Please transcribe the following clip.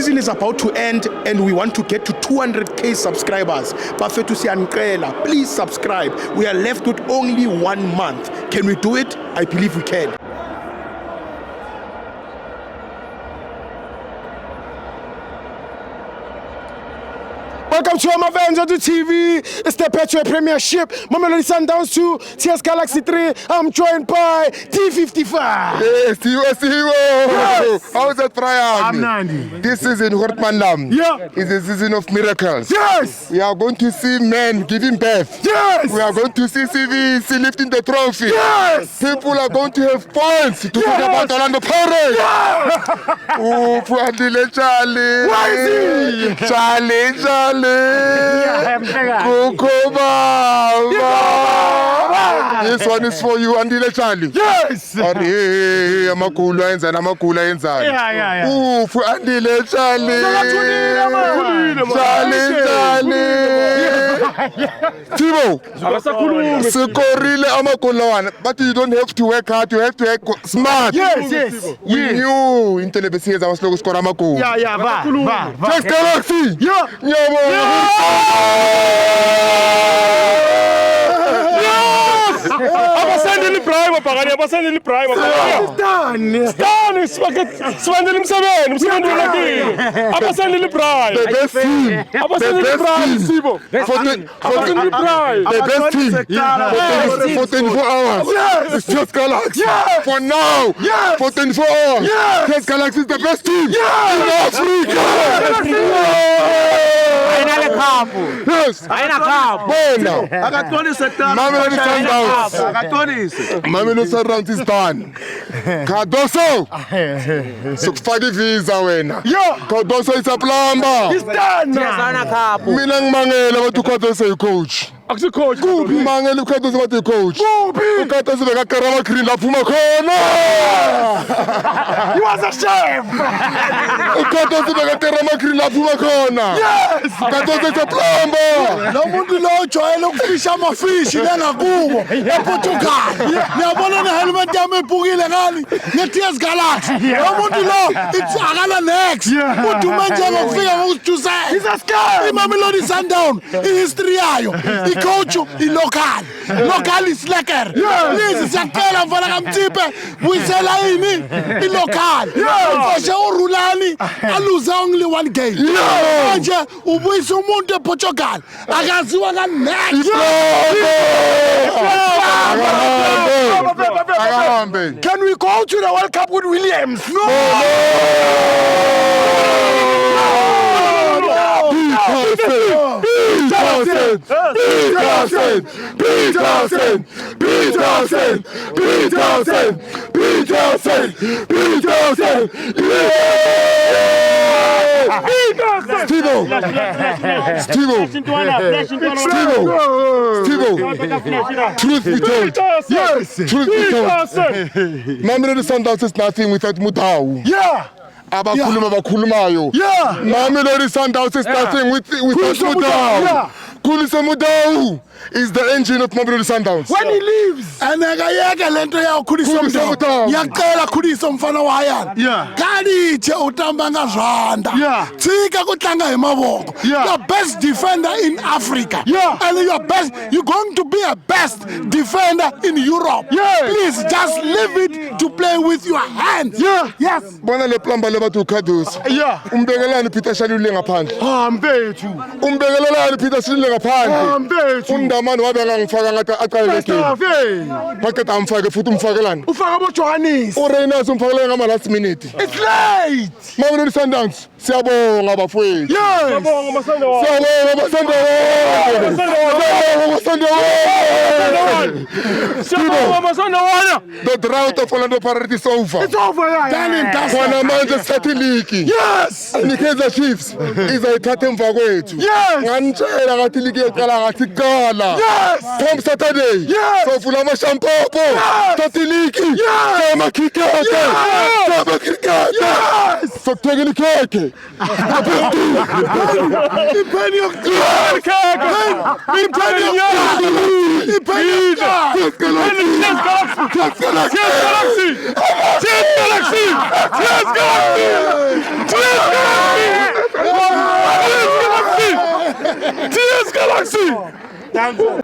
Season is about to end and we want to get to 200k subscribers. Bafethu siyanicela, please subscribe. We are left with only 1 month. Can we do it? I believe we can. Welcome to Amavenza TV. It's the Petro Premiership. Mamelodi Sundowns 2, TS Galaxy 3. I'm joined by T55. Yes, T55. Yes. How is that, Brian? I'm Nandi. This season, Hortmanlam. Yeah. Is a season of miracles. Yes. We are going to see men giving birth. Yes. We are going to see CVC lifting the trophy. Yes. People are going to have points to talk about Orlando Pirates. Yes. Oh, Fuandile Charlie. Why is he? Charlie. This one is for you, Andile Charlie. Yes. Yeah. Oof, Andile Charlie. Timo, Sikorile Amakulawan, but you don't have to work hard, you have to work smart. Yes. We knew in television I was looking for Amako. Yeah, va. Just Galaxy. Yeah. Abasendele prime phakani abasendele prime phakani sibandele umsebenzi ulakile abasendele prime The best team. abasendele prime sibo abasendele prime The best team for 24 hours. It's just Galaxy. For now. For 24 hours. Just Galaxy is the best team in Africa. Yes. Bona. Mamelodi Sundowns is done. Cardoso. Sokufaka visa wena. Cardoso is a plumber. He's done. Mina ngimangela bathi uCardoso ucoach. akusikhoji Kuphi mangela uCardoso bathi ucoach. Kuphi? uCardoso bekakarama green laphuma khona. He was a chef. uCardoso bekakarama green laphuma khona. Yes. uCardoso is a plumber. Lo muntu lo ujwayele ukufisha amafishi lengakubo ePortugal. Niyabona ne helmet yami ephukile ngani ngeTS Galaxy. Lo muntu lo akala next. Udume nje ngokufika ngokujusa. He's a scam. iMamelodi Sundowns ihistory yayo. icoach ilocal. Local is lekker. Please siyacela mfana kaMtsipe buyisela yini ilocal. Mfoshe uRulani aluze only 1 game. Manje ubuyisa umuntu ePortugal akaziwa ka next. Can we go to the World Cup with Williams? No. Truth be told. Yes. Truth be told. Mamelodi Sundowns is nothing without Mutau. Abakhulumayo. Mamelodi Sundowns is nothing without Mutau. Khulisa Mutau is the engine of Mamelodi Sundowns. When he leaves, anakayeka lento yawo Khulisa Mutau. Yaqela Khulisa mfana wa hayani. Kalithe utamba ngazwanda. Tsika kutlanga hi mavoko. The best defender in Africa. And you're going to be a best defender in Europe. Please just leave it to play with your hands. Yes. Bona le plumber le batho uCardoso. Umbekelani Peter Shalule ngaphandle. Mfethu. Umbekelelani Peter Shalule ngaphandle. Mfethu. Undamani wabe ngangifaka ngathi aqaleke. Baqeda amfake futhi umfakelani. Ufaka boJohannes. uReynolds umfakele ngama last minute. It's late. Mamelodi Sundowns siyabonga bafowethu. siyabonga Masandowala siyabonga Masandowala. The drought of Orlando Pirates is over. It's over. Done and dusted. Khona manje sithatha iligi. Yes. Kaizer Chiefs izayithatha emva kwethu. Yes. Nganitshela ngathi iligi yeqala ngathi qala inshallah. From Saturday. So fulama shampopo. Tatiliki. Sama kikeke. Sama kikeke. So tegini keke. TS Galaxy!